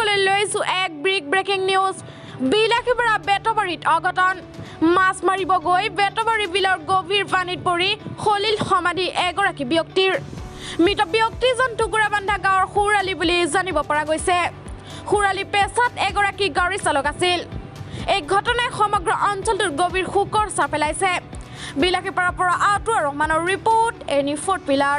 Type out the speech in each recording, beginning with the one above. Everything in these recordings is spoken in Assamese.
সকলে লৈছো এক ব্ৰেকিং নিউজ বিলাসীপাৰা বেতবাৰীত অঘটন মাছ মাৰিব গৈ বেতবাৰী বিলৰ গভীৰ পানীত পৰি খলিল সমাধি এগৰাকী ব্যক্তিৰ মৃত ব্যক্তিজন টুকুৰা বান্ধা গাঁৱৰ খুৰালি বুলি জানিব পৰা গৈছে খুৰালি পেছাত এগৰাকী গাড়ী চালক আছিল এই ঘটনাই সমগ্ৰ অঞ্চলটোত গভীৰ শোকৰ ছাঁ পেলাইছে বিলাসীপাৰাৰ পৰা আতুৱাৰ ৰহমানৰ ৰিপৰ্ট এনি ফোৰ্ট পিলাৰ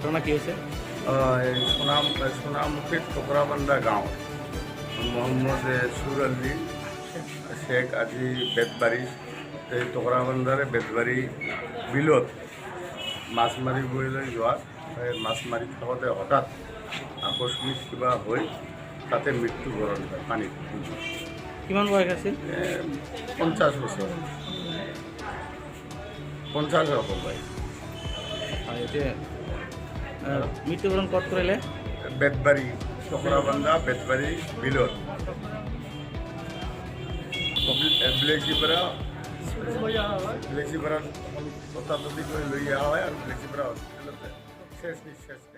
ঘটনা কি হৈছে সোনামুখী টুকুৰাবান্ধা গাঁও মোহাম্মদ সুৰ আলী শেখ আজি বেতবাৰী এই টুকুৰাবান্ধাৰে বেতবাৰী বিলত মাছ মাৰিবলৈ যোৱাত মাছ মাৰি থাকোঁতে হঠাৎ আকস্মিক কিবা হৈ তাতে মৃত্যুবৰণ হয় পানীত। কিমান বয়স আছিল? 50 বছৰ 50 হ'ব পাই। এতিয়া মৃত্যুবৰণ ক'ত কৰিলে? বেতবাৰী টুকুৰাবান্ধা বেতবাৰী বিলত বিলাসীপাৰা ততাততিকৈ লৈ অহা হয় আৰু বিলাসীপাৰা হস্পিটেলতে শেষ নিশ্বাস